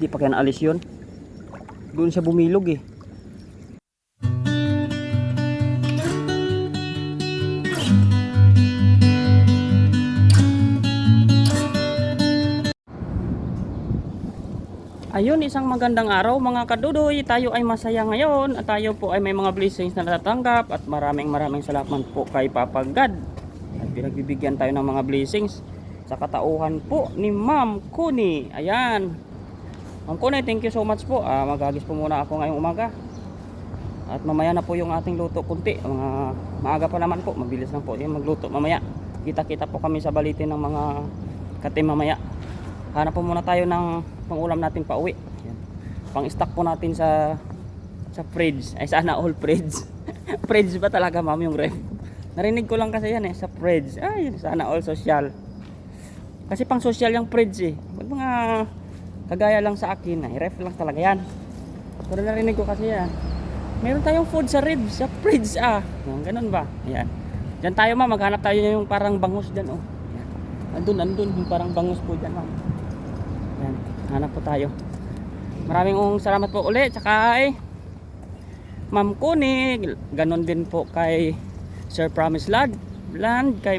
Di pa kaya naalis yun. Doon siya bumilog eh. Ayun, isang magandang araw mga kadudoy. Tayo ay masaya ngayon at tayo po ay may mga blessings na natatanggap at maraming salamat po kay Papa God. At pinagbibigyan tayo ng mga blessings sa katauhan po ni Ma'am Connie. Ayan. Ma'am Connie, thank you so much po. Maghagis po muna ako ngayong umaga. At mamaya na po yung ating luto kunti. Maaga pa naman po, mabilis lang po yung magluto mamaya. Kita-kita po kami sa balitin ng mga katim mamaya. Hanap po muna tayo ng pangulam natin pa uwi. Pang stock po natin sa fridge. Ay sana all fridge. Fridge ba talaga ma'am yung ref? Narinig ko lang kasi yan sa fridge. Ay sana all social. Kasi pang social yung fridge eh. Mga kagaya lang sa akin ay ref lang talaga yan. Pero narinig ko kasi yan. Meron tayong food sa fridge. Sa fridge ganun ba? Ayan. Diyan tayo ma'am. Maghanap tayo yung parang bangus dyan Ayan. Andun yung parang bangus po dyan ma'am. Ayan, hanap po tayo. Maraming salamat po ulit tsaka kay Ma'am Connie, ganon din po kay Sir Promise Land, kay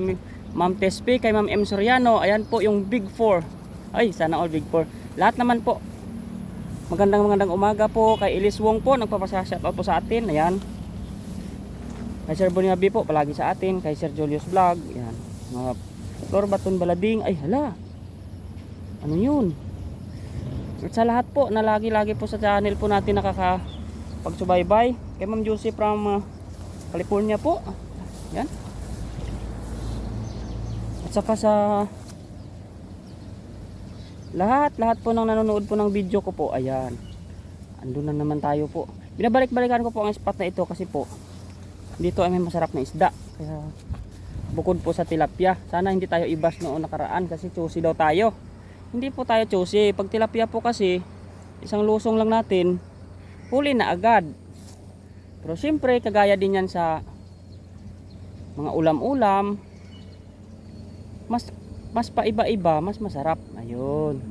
Ma'am Tespe, kay Ma'am M. Soriano. Ayan po yung Big 4. Ay, sana all Big 4. Lahat naman po. Magandang umaga po kay Elise Wong po, nagpapasa-shoutout po sa atin. Ayan. Kay Sir Boniabi po, palagi sa atin. Kay Sir Julius Vlog. Ayan. Mga Flor Baton Balading. Ay, hala. Ano yun? At sa lahat po na lagi po sa channel po natin nakakapagsubaybay. Kay Ma'am Josie from California po. Yan. At saka sa lahat po ng nanonood po ng video ko po. Ayan. Andun na naman tayo po. Binabalik-balikan ko po ang spot na ito kasi po dito ay may masarap na isda. Kaya bukod po sa tilapia. Sana hindi tayo ibas noong nakaraan kasi choosy daw tayo. Hindi po tayo choosy. Pag tilapia po kasi, isang lusong lang natin, huli na agad. Pero siyempre, kagaya din yan sa mga ulam-ulam, mas paiba-iba, mas masarap. Ayun.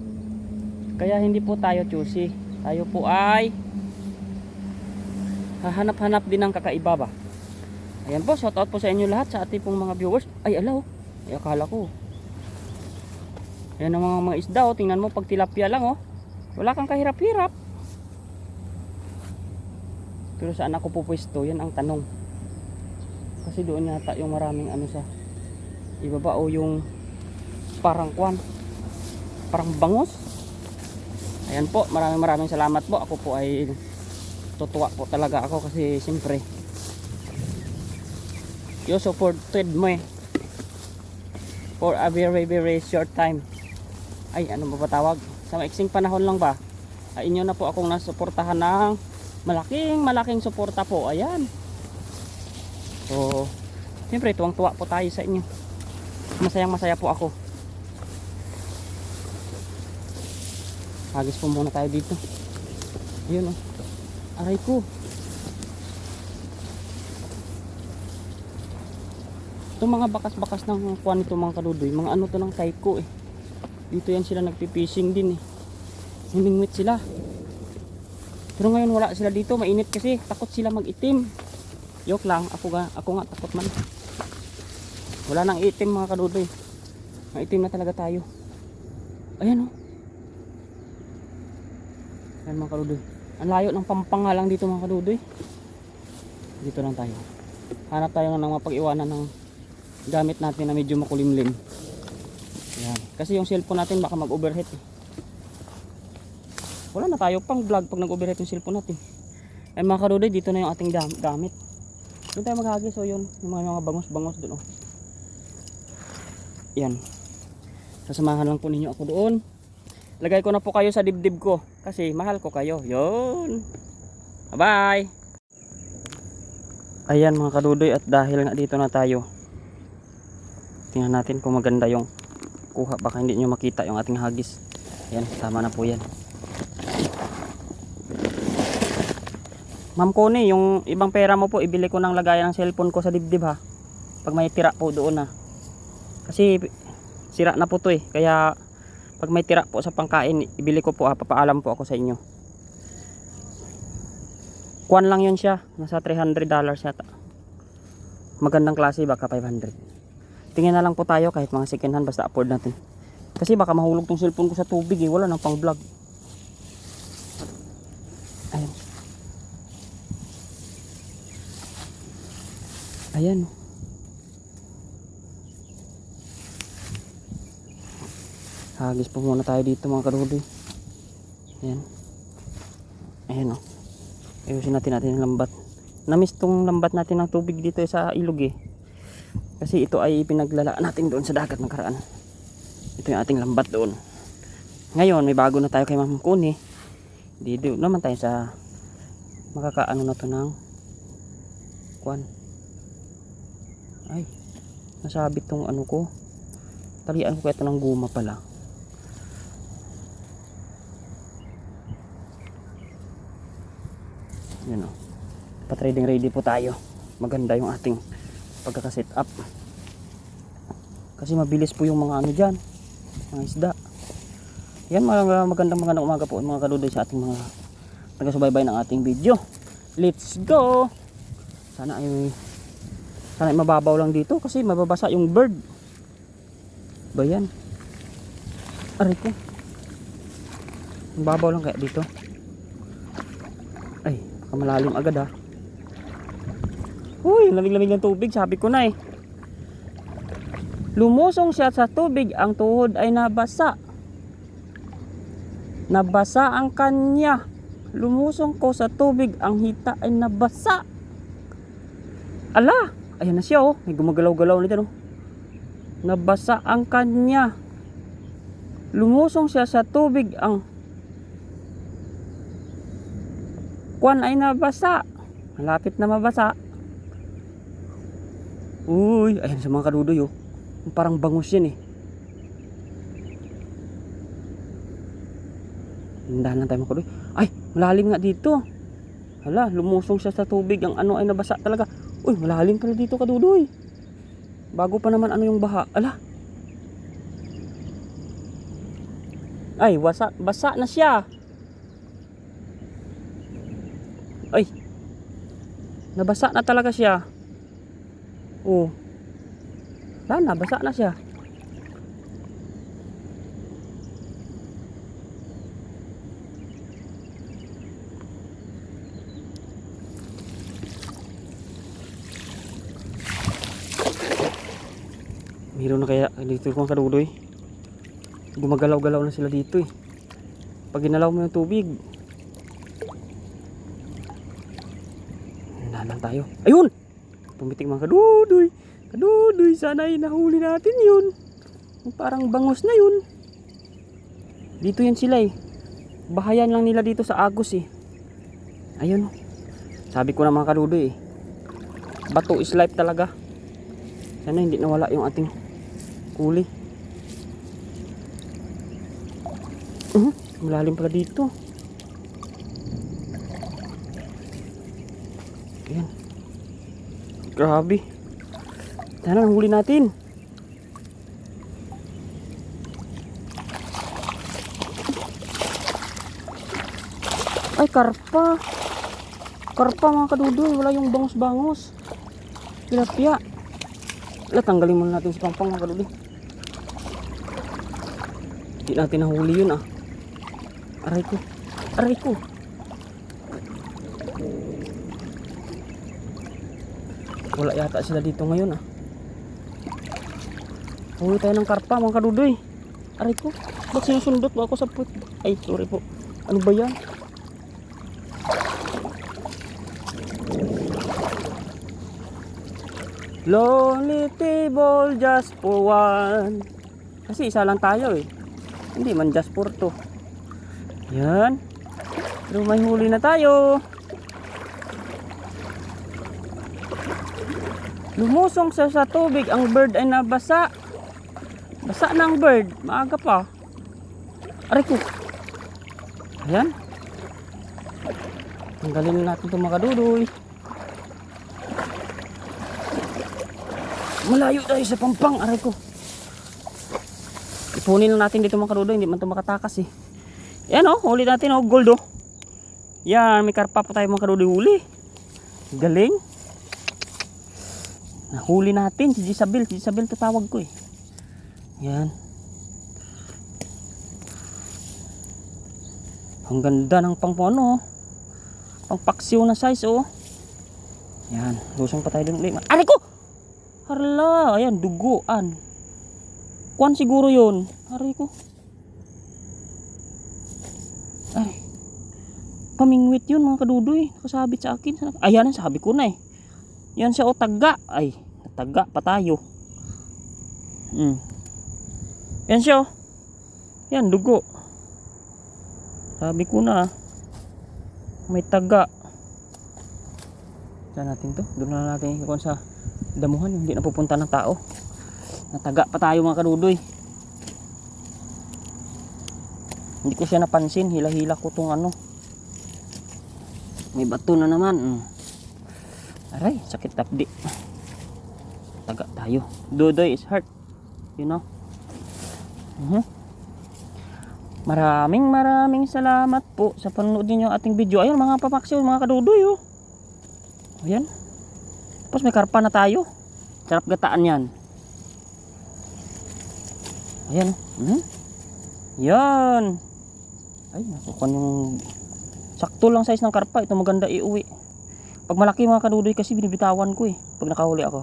Kaya hindi po tayo choosy. Tayo po ay hahanap-hanap din ng kakaiba ba. Ayan po, shoutout po sa inyo lahat sa ating pong mga viewers. Ay, alaw. Ay, akala ko. Ayan ang mga isda tingnan mo pag tilapia lang wala kang kahirap-hirap. Pero saan ako pupwesto? Yan ang tanong. Kasi doon yata yung maraming sa ibaba yung parang parang bangus. Ayan po, maraming salamat po. Ako po ay tutuwa po talaga ako kasi siyempre you supported me for a very short time. Ay, ano ba tawag? Sa maiksing panahon lang ba? Inyo na po akong nasuportahan ng malaking suporta po. Ayan. So, siyempre tuwang-tuwa po tayo sa inyo. Masaya po ako. Hagis po muna tayo dito. Ayun Aray ko. Itong mga bakas-bakas ng kuwan nito mga kadudoy. Mga to ng taiko Dito yan sila nagpipishing din Humingwit sila. Pero ngayon wala sila dito, mainit kasi. Takot sila mag-itim. Joke lang, ako nga takot man. Wala nang itim mga kadudoy. Maitim na talaga tayo. Ayan Ayan mga kadudoy. Ang layo ng Pampanga lang dito mga kadudoy. Dito lang tayo. Hanap tayo ng mapag-iwanan ng gamit natin na medyo makulimlim. Yan. Kasi yung cellphone natin baka mag-overheat Wala na tayo pang vlog pag nag-overheat yung cellphone natin. Ay mga kadudoy, dito na yung ating gamit. Doon tayo maghagis yun. Yung mga bangus doon Yan. Sasamahan lang po ninyo ako doon. Lagay ko na po kayo sa dibdib ko. Kasi mahal ko kayo. Yun. Bye bye. Ayan mga kadudoy, at dahil nga dito na tayo, tingnan natin kung maganda yung kuha, baka hindi nyo makita yung ating hagis. Ayan, tama na po yan. Ma'am Connie, yung ibang pera mo po ibili ko ng lagayan ng cellphone ko sa dibdib ha, pag may tira po doon kasi sira na po to kaya Pag may tira po sa pangkain, ibili ko po, papaalam po ako sa inyo. Kuwan lang yun siya, nasa $300 yata. Magandang klase, baka 500. Tingin na lang po tayo kahit mga second hand, basta afford natin. Kasi baka mahulog tong cellphone ko sa tubig eh, wala nang pang vlog. Ayan. Ayan. Hagis po muna tayo dito mga kadudoy. Ayan. Ayan o. Ayusin natin yung lambat. Namiss tong lambat natin ng tubig dito sa ilog eh. Kasi ito ay pinaglalaan natin doon sa dagat ng karaan. Ito yung ating lambat doon. Ngayon may bago na tayo kay Ma'am Kuni. Dito naman tayo sa makakaano na to ng kuwan. Ay, nasabit tong ano ko. Talian ko ito ng guma pala. Yan o. Pa-trading ready po tayo. Maganda yung ating pagkakaset up. Kasi mabilis po yung mga ano dyan. Mga isda. Yan, magandang umaga po mga kadudoy sa ating mga taga-subaybay ng ating video. Let's go! Sana ay mababaw lang dito kasi mababasa yung bird. Ba yan? Aray ko. Mababaw lang kaya dito. Ay, malalim agad ha. Uy, lamig-lamig ng tubig, sabi ko na eh. Lumusong siya sa tubig, ang tuhod ay nabasa. Nabasa ang kanya. Lumusong ko sa tubig, ang hita ay nabasa. Ala, ayan na siya oh. May gumagalaw-galaw na dyan oh. Nabasa ang kanya. Lumusong siya sa tubig, ang kuwan ay nabasa. Malapit na mabasa. Uy, ayan sa mga kadudoy oh. Parang bangus yan eh. Hindahan lang tayo mga kadudoy. Ay, malalim nga dito. Hala, lumusong siya sa tubig, ang ano ay nabasa talaga. Uy, malalim pala dito kadudoy. Bago pa naman ano yung baha. Ala. Ay, basa na siya. Ay, nabasa na talaga siya. Oh, nabasa na siya. Meron na kaya dito kung kadudoy. Gumagalaw-galaw na sila dito eh. Pag ginalaw mo yung tubig, nanan tayo. Ayun! Pumitik mga kadudoy. Kadudoy, sana ay nahuli natin yun. Parang bangus na yun. Dito yan sila eh. Bahayan lang nila dito sa Agos eh. Ayun. Sabi ko na mga kadudoy eh. Bato is life talaga. Sana hindi nawala yung ating huli. Malalim pala dito. Ayan. Grabe. Sana huli natin. Ay, karpa. Karpa mga kadudoy. Wala yung bangus-bangus. Tilapia. Tanggalin muna natin si Pampang mga kadudoy. Hindi natin nahuli yun ah. Aray ko. Aray ko. Wala yata sila dito ngayon ah. Huli tayo ng karpa mga kadudoy. Aray ko. Ba't sinusundot ba ako sa put? Ay sorry po. Ano ba yan? Lonely table just for one. Kasi isa lang tayo eh. Hindi man just for two. Yan. Pero may huli na tayo. Lumusong sa tubig, ang bird ay nabasa. Basa na ang bird. Maaga pa. Aray ko. Ayan. Tanggalin natin itong mga kadudoy. Malayo tayo sa Pampang. Aray ko. Ipunin lang natin dito mga kadudoy, hindi man ito makatakas eh. Yan oh, huli natin oh, gold oh. Yan, may karpa pa tayo mga kadudoy huli. Galing. Nahuli natin si Jezabel to tawag ko eh. Yan. Ang ganda ng pang ano, pang paksiw na size oh. Yan, lusong pa tayo dun ulit. Aray ko! Harla, ayan, duguan. Kuan siguro yun. Aray ko. Ay. Pamingwit yun mga kadudoy. Nakasabit sa akin. Ayan, sabi ko na eh. Yan siya o taga. Ay, taga pa tayo. Yan siya o. Yan, dugo. Sabi ko na may taga. Saan natin to? Doon na natin ikuan sa damuhan. Hindi na pupunta ng tao. Nataga pa tayo mga kadudoy. Hindi ko siya napansin. Hila-hila ko tong ano. May bato na naman. Aray, sakit tapdi. Taga tayo. Dudoy is hurt. You know? Maraming salamat po sa panonood niyo ating video. Ayun mga papaksiw, mga kadudoy oh. Ayan. Tapos may karpa na tayo. Sarap gataan yan. Ayan oh. Yan. Ay, nasukan yung sakto lang size ng karpa. Ito maganda iuwi. Pag malaki mga kadudoy kasi binibitawan ko eh. Pag nakahuli ako.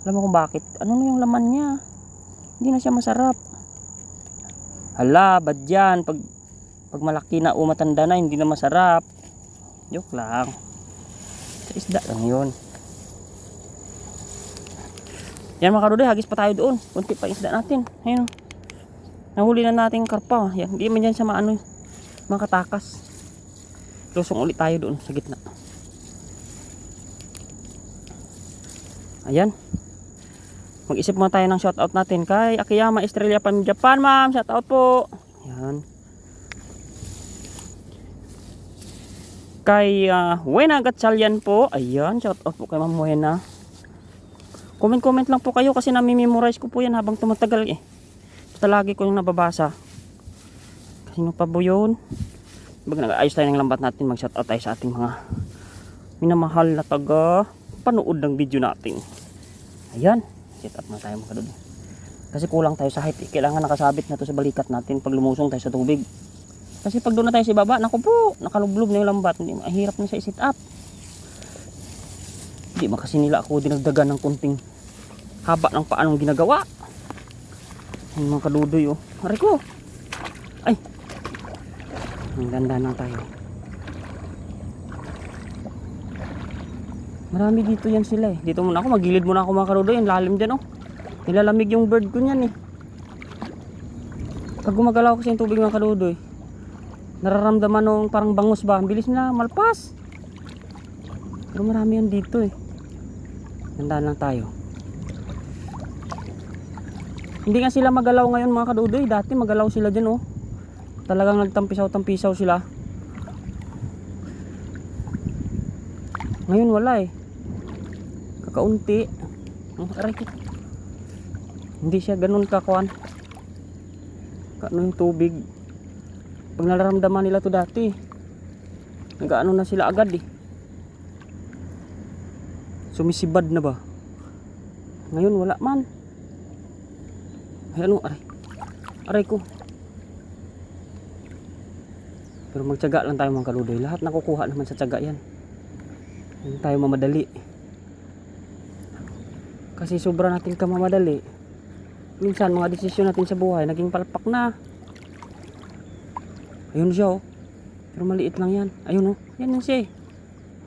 Alam mo kung bakit? Ano na yung laman niya? Hindi na siya masarap. Hala, bad yan. Pag malaki na matanda na, hindi na masarap. Joke lang. Sa isda lang yun. Yan mga kadudoy, hagis pa tayo doon. Kunti pa isda natin. Ayun. Nahuli na natin karpa. Yan, hindi man yan sa maano, makatakas. Lusong ulit tayo doon sa gitna. Ayan. Mag-isip muna tayo ng shoutout natin kay Akiyama Estrella from Japan, ma'am. Shoutout po. Ayan. Kay Wena Gatchalian po. Ayan, shoutout po kay Ma'am Wena. Comment lang po kayo kasi nami-memorize ko po yan habang tumatagal eh. Basta lagi ko yung nababasa. Kasi nung pa po yun. Pag nag-ayos tayo ng lambat natin, mag-shoutout tayo sa ating mga minamahal na taga panood ng video natin. Ayan. Set up na tayo mga kadudoy. Kasi kulang tayo sa height eh. Kailangan nakasabit na to sa balikat natin pag lumusong tayo sa tubig. Kasi pag doon na tayo sa baba, naku po, nakalublob na yung lambat. Hindi, mahirap na siya i-set up. Hindi ba kasi nila ako dinagdagan ng kunting haba ng paanong ginagawa. Yung mga kadudoy oh. Aray ko. Ay. Ang ganda na tayo. Marami dito yan sila eh. Dito muna ako, magilid muna ako mga kadudoy. Ang lalim dyan oh. Nilalamig yung bird ko niyan eh. Pag gumagalaw ko sa tubig mga kadudoy, nararamdaman nung parang bangus ba. Ang bilis na malpas. Pero marami yan dito eh. Gandaan lang tayo. Hindi nga sila magalaw ngayon mga kadudoy. Dati magalaw sila dyan oh. Talagang nagtampisaw-tampisaw sila. Ngayon wala eh. Kakaunti. Hindi siya ganun kakuan. Kaano yung tubig. Pag nararamdaman nila to dati, nag-ano na sila agad eh. Sumisibad na ba? Ngayon wala man. Ay ano, aray ko. Pero magtiyaga lang tayo mga kadudoy. Lahat nakukuha naman sa tiyaga yan. Hindi tayo mamadali. Kasi sobra natin kamamadali. Minsan mga desisyon natin sa buhay naging palpak na. Ayun siya oh. Pero maliit lang yan. Ayun oh. Yan na siya eh.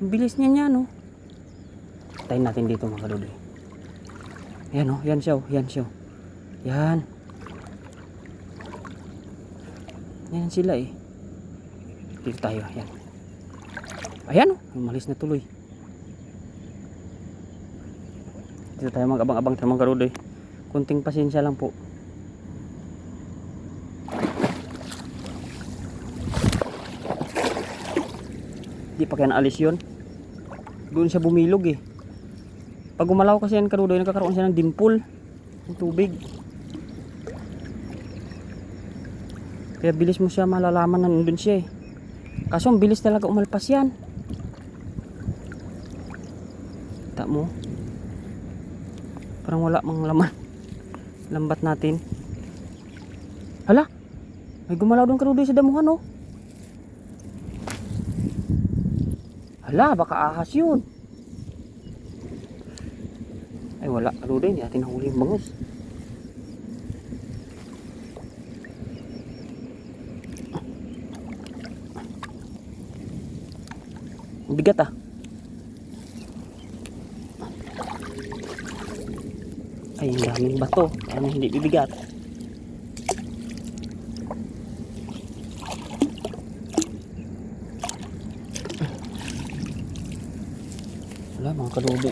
Ang bilis niya yan oh. Tayin natin dito mga kadudoy. Yan oh. Yan siya oh. Yan siya oh. Yan. Yan sila eh. Dito tayo. Yan. Ayan oh. Umalis na tuloy. Dito tayo mag-abang-abang sa mga kadudoy. Kunting pasensya lang po. Di pa kaya naalis yun. Doon siya bumilog eh. Pag gumalaw kasi yan kadudoy, nagkakaroon siya ng dimple ng tubig. Kaya bilis mo siya malalaman na nandun siya eh. Kaso ang bilis talaga umalpas yan. Kita mo? Parang wala mang laman. Lambat natin. Hala! May gumalaw doon karudoy sa damuhan oh. Hala, baka ahas yun. Ay wala, karudoy, hindi natin nahuli yung bangus. Bigat ah. Ay, ang daming bato. Ano hindi bibigat. Wala mga kalubi.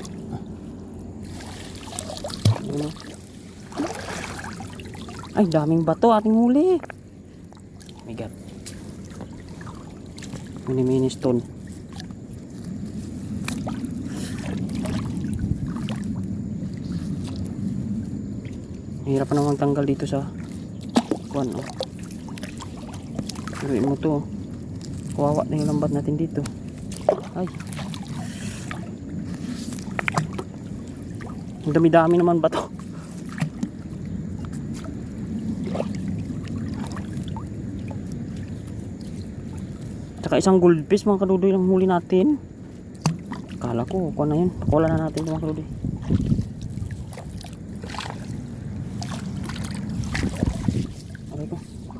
Ay, daming bato ating huli. Bigat. Mini stone. Hirap pa namang tanggal dito sa kuwan oh. Turuin mo to. Kawawa na yung lambat natin dito. Ay. Ang dami-dami naman ba to? Tsaka isang goldfish mga kadudoy lang huli natin. Kala ko kuwan na yun. Pakulan na natin mga kadudoy.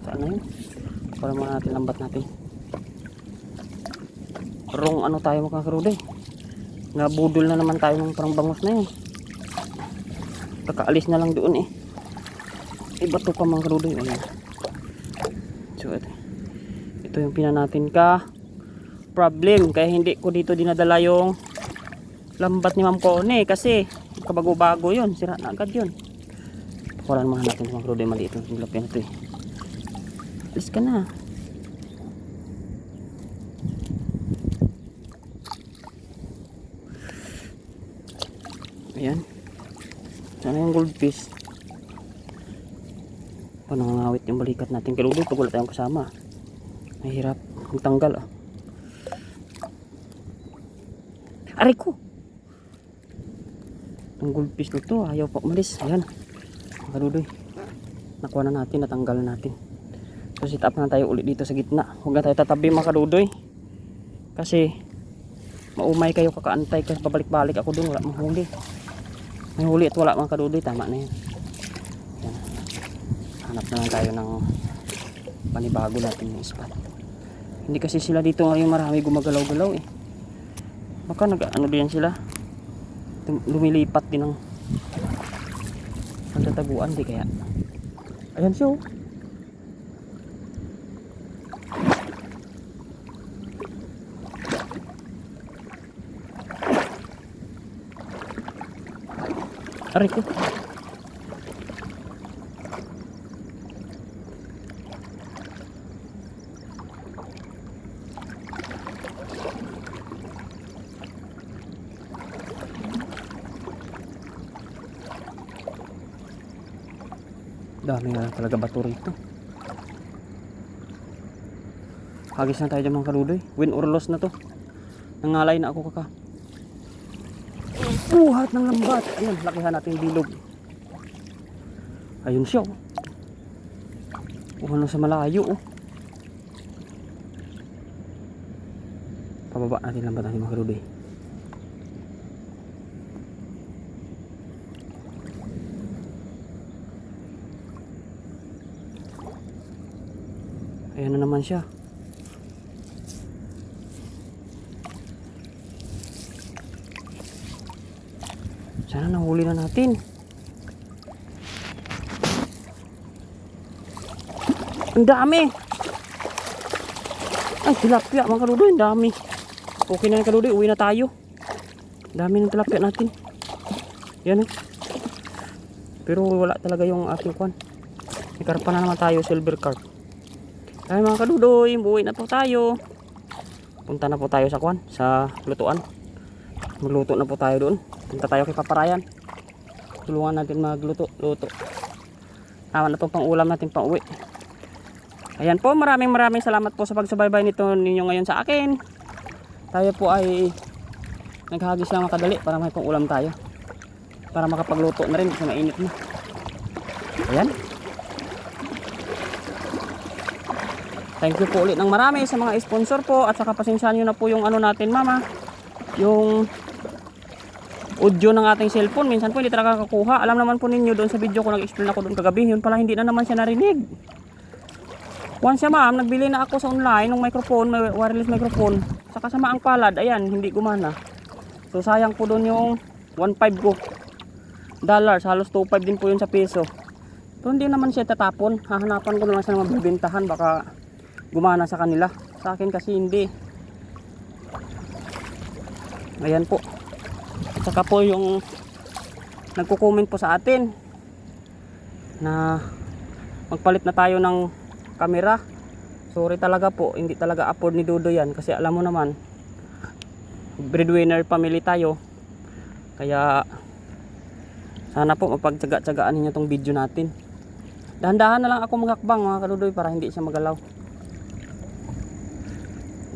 Saan na yun? Para muna natin lambat natin. Wrong ano tayo mga karuday. Nabudol na naman tayo ng parang bangus na yun. Kakaalis na lang doon eh. Iba to pa mga karuday. Ayan. So ito yung pina natin ka problem. Kaya hindi ko dito dinadala yung lambat ni Ma'am Connie. Kasi kabago-bago yun. Sira na agad yun. Pakulan muna natin mga karuday. Maliit yung tilapia na ito eh. Alis ka na. Ayan. Sana yung goldfish. Panangangawit yung balikat natin. Kaya pag wala tayong kasama. Mahirap. Ang tanggal ah. Aray ko! Ang goldfish na to. Ayaw pa umalis. Ayan. Mga kaludoy. Nakuha na natin. Natanggal na natin. So sit up na tayo ulit dito sa gitna. Huwag na tayo tatabi mga kadudoy. Kasi maumay kayo kakaantay kasi babalik-balik ako dun. Wala mahuli. May huli at wala mga kadudoy. Tama na yun. Yan. Hanap na lang tayo ng panibago natin yung spot. Hindi kasi sila dito ngayon marami gumagalaw-galaw eh. Baka nag-ano din sila. Lumilipat din ng pagtataguan. Di kaya. Ayan siya oh. Aray ko. Dami nga talaga bato rito. Hagis na tayo dyan mga kaludoy. Win or loss na to. Nangalay na ako kaka. Buhat ng lambat. Ayan, lakihan natin bilog. Ayun siya oh. Ano sa malayo oh. Pababa natin lambat natin mga kaludoy. Ayan na naman siya. Sana nahuli na natin. Ang dami. Ay, tilapia mga kaludoy. Ang dami. Okay na yung kaludoy. Uwi na tayo. Dami ng tilapia natin. Yan eh. Pero wala talaga yung ating kwan. May karpa na naman tayo. Silver carp. Ay mga kaludoy. Buwi na po tayo. Punta na po tayo sa kwan. Sa lutuan. Magluto na po tayo doon. Punta tayo kay Paparayan. Tulungan natin magluto. Tama na itong pang ulam natin pang uwi. Ayan po, maraming salamat po sa pagsubaybay nito ninyo ngayon sa akin. Tayo po ay naghagis lang makadali para may pang ulam tayo. Para makapagluto na rin kasi mainit na. Ayan. Thank you po ulit ng marami sa mga sponsor po at saka pasensyahan nyo na po yung ano natin mama. Yung audio ng ating cellphone. Minsan po hindi talaga kakuha. Alam naman po ninyo doon sa video ko nag-explain ako doon kagabi. Yun pala hindi na naman siya narinig. Once siya ma'am, nagbili na ako sa online ng microphone, may wireless microphone. Sa kasamaang palad, ayan, hindi gumana. So sayang po doon yung 1.5 ko. Dollars, halos 2.5 din po yun sa peso. Pero hindi naman siya tatapon. Hahanapan ko na lang siya ng mabibintahan. Baka gumana sa kanila. Sa akin kasi hindi. Ayan po. At saka po yung nagko-comment po sa atin na magpalit na tayo ng camera. Sorry talaga po, hindi talaga afford ni Dudo yan. Kasi alam mo naman, breadwinner family tayo. Kaya sana po mapagtsaga-tsagaan ninyo tong video natin. Dahan-dahan na lang ako magakbang mga kadudoy para hindi siya magalaw.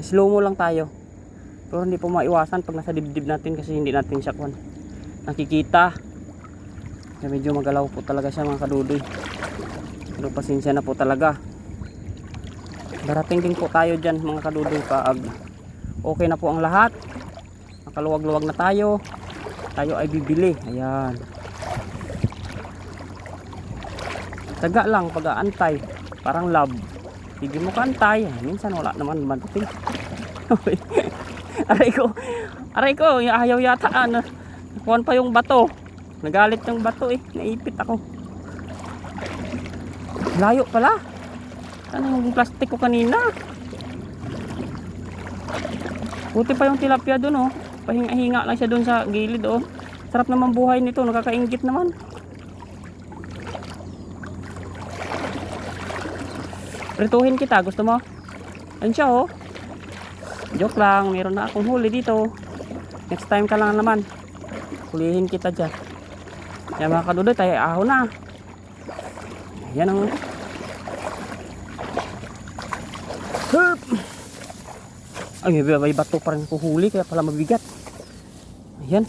Slow mo lang tayo. Pero hindi po maiwasan pag nasa dibdib natin kasi hindi natin siya nakikita. Kaya medyo magalaw po talaga siya mga kadudoy. Pero pasensya na po talaga. Darating din po tayo dyan mga kadudoy pag okay na po ang lahat. Makaluwag-luwag na tayo. Tayo ay bibili. Ayan. Taga lang pag-aantay. Parang love. Hindi mo kaantay. Minsan wala naman madating. Aray ko, ayaw yata nakuhan pa yung bato. Nagalit yung bato eh. Naipit ako. Layo pala. Ano yung plastic ko kanina? Buti pa yung tilapia dun oh. Pahinga-hinga lang siya dun sa gilid oh. Sarap naman buhay nito. Nakakaingit naman. Prituhin kita, gusto mo? Ayun siya oh. Joke lang, meron na akong huli dito. Next time ka lang naman. Hulihin kita dyan. Yan mga kadudoy, tayo ahon na. Yan ang herp. Ay, may bato pa rin kuhuli kaya pala mabigat. Ayan.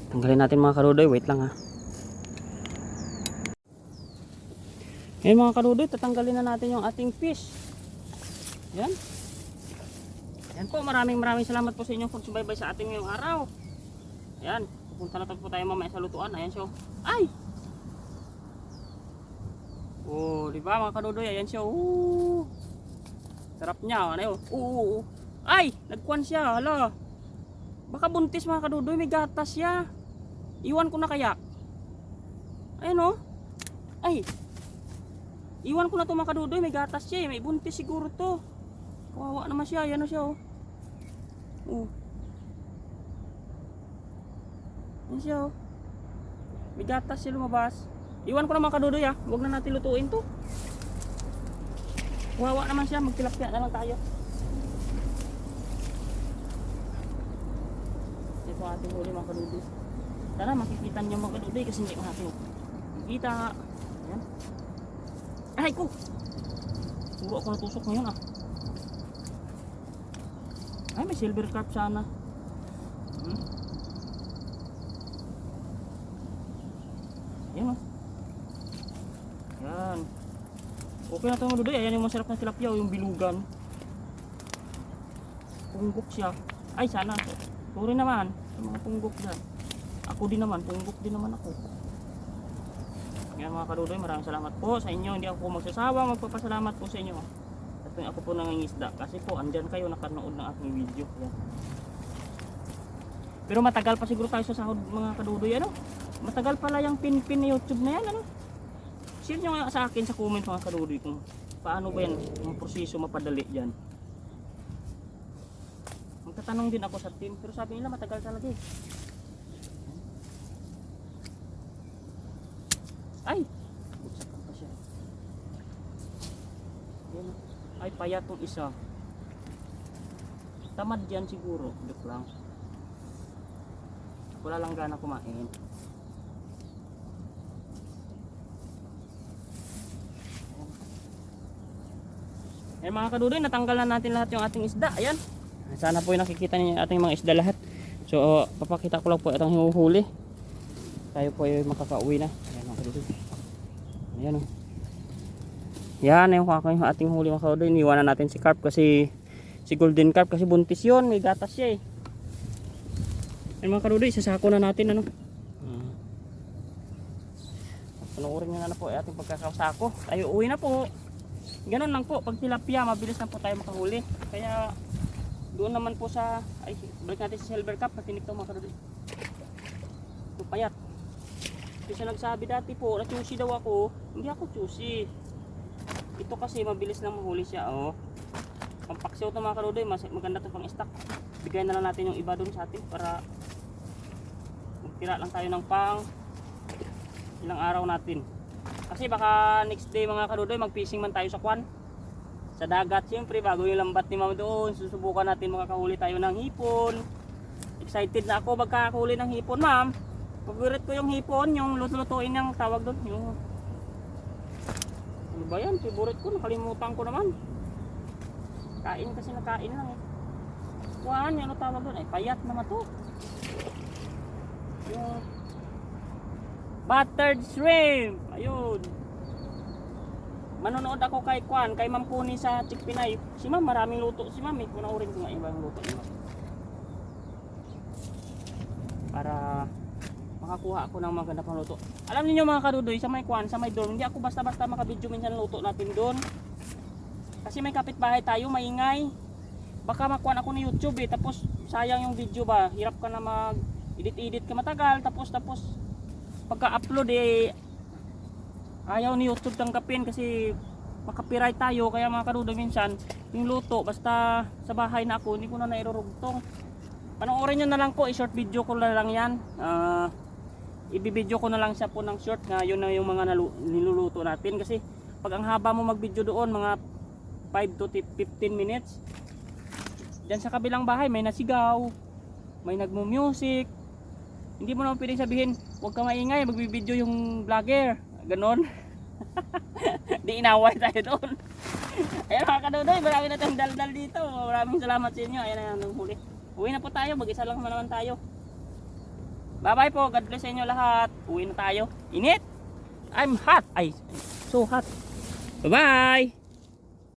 Tanggalin natin mga kadudoy, wait lang ha. Ngayon mga kadudoy, tatanggalin na natin yung ating fish. Yan. Yan po, maraming salamat po sa inyong pagsubaybay sa ating ngayong araw. Ayan, pupunta na po tayo mamaya sa lutuan. Ayan siya. Ay! Oh, di ba mga kadudoy? Ayan siya. Sarap niya. Ano yun? Ay! Nagkuhan siya. Hala. Baka buntis mga kadudoy. May gatas siya. Iwan ko na kaya. Ayan o. Ay! Iwan ko na ito mga kadudoy, may gatas siya, may buntis siguro to. Kawawa naman siya, yan o siya oh. Yan siya oh. May gatas siya lumabas. Iwan ko na mga kadudoy ah, huwag na natin lutuin to. Kawawa naman siya, magtilapia na lang tayo. Ito ating huli mga kadudoy. Tara makikita niyo mga kadudoy kasi hindi ko natin makikita. Ayan. Ay ko! Puro ako natusok ngayon ah. Ay may silver carp sana. Yan o. Yan. Okay na ito mga dudoy. Ayan yung masarap na tilapia o yung bilugan. Punggok siya. Ay sana. Sorry naman sa mga punggok dyan. Ako din naman. Punggok din naman ako. Yan mga kadudoy, maraming salamat po sa inyo. Hindi ako magsasawang magpapasalamat po sa inyo. At ako po nangingisda kasi po andyan kayo nakanood ng aking video. Yan. Pero matagal pa siguro tayo sa sahod mga kadudoy ano. Matagal pala yung pin na YouTube na yan ano. Share nyo nga sa akin sa comment mga kadudoy kung paano ba yan yung proseso mapadali dyan. Magtatanong din ako sa team pero sabi nila matagal talaga eh. Ay! Buksakan pa siya. Yan. Ay, payat tong isa. Tamad yan siguro. Joke lang. Wala lang gana kumain. Eh mga kadudoy, natanggal na natin lahat yung ating isda. Ayan. Sana po yung nakikita niyo yung ating mga isda lahat. So, papakita ko lang po itong hinuhuli. Tayo po ay makakauwi na. Ayan mga kadudoy. Ayan o. Yan yung ating huli mga kadudoy. Iniwanan natin si carp kasi si golden carp kasi buntis yun. May gatas siya eh. Ayan mga kadudoy, sasako na natin ano. Panoorin nyo na po ay ating pagkakasako. Tayo uwi na po. Ganun lang po, pag tilapia, mabilis na po tayo makahuli. Kaya doon naman po sa, ay balik natin sa silver cup, patinik to mga kadudoy. Ito payat. Kasi nagsabi dati po, na choosy daw ako. Hindi ako choosy. Ito kasi mabilis na mahuli siya. Oh. Pampaksiw ito mga kadudoy, maganda ito pang stock. Bigay na lang natin yung iba doon sa atin para magtira lang tayo ng pang ilang araw natin. Kasi baka next day mga kadudoy mag-fishing man tayo sa kwan. Sa dagat siyempre bago yung lambat ni ma'am doon. Susubukan natin makakahuli tayo ng hipon. Excited na ako magkakahuli ng hipon ma'am. Favorite ko yung hipon, yung lutuin yung tawag doon. Yung ano ba yan? Favorite ko, nakalimutan ko naman. Kain kasi nakain lang eh. Kwan, yung ano tawag doon? Ay payat naman to. Yung buttered shrimp. Ayun. Manonood ako kay Kwan, kay Ma'am Puni sa Chick Pinay. Si Ma'am, maraming luto si Ma'am eh. Panoorin ko nga ibang luto ni Ma'am. Para makakuha ako ng maganda pang luto. Alam niyo mga kadudoy, sa may Kwan, sa may dorm, hindi ako basta-basta makabidyo minsan luto natin doon. Kasi may kapitbahay tayo, maingay. Baka makuha ako ng YouTube eh, tapos sayang yung video ba. Hirap ka na mag-edit-edit ka matagal, tapos pagka-upload eh ayaw ni YouTube tanggapin kasi makapiright tayo. Kaya mga kadudoy minsan yung luto basta sa bahay na ako hindi ko na nairurugtong. Panoorin nyo na lang po, i-short video ko na lang yan. Ibibideo ko na lang siya po ng short nga yun na yung mga niluluto natin. Kasi pag ang haba mo mag video doon mga 5 to 15 minutes, dyan sa kabilang bahay may nasigaw, may nagmo-music. Hindi mo naman pwedeng sabihin, huwag ka maingay, magbibideo yung vlogger. Ganon. Di inaway tayo doon. Ayan mga kadudoy, marami na tayong daldal dito. Maraming salamat sa inyo. Ayan na yung huli. Uwi na po tayo, mag-isa lang naman tayo. Bye bye po, God bless sa inyo lahat. Uwi na tayo. Init! I'm hot! Ay, so hot. Bye bye!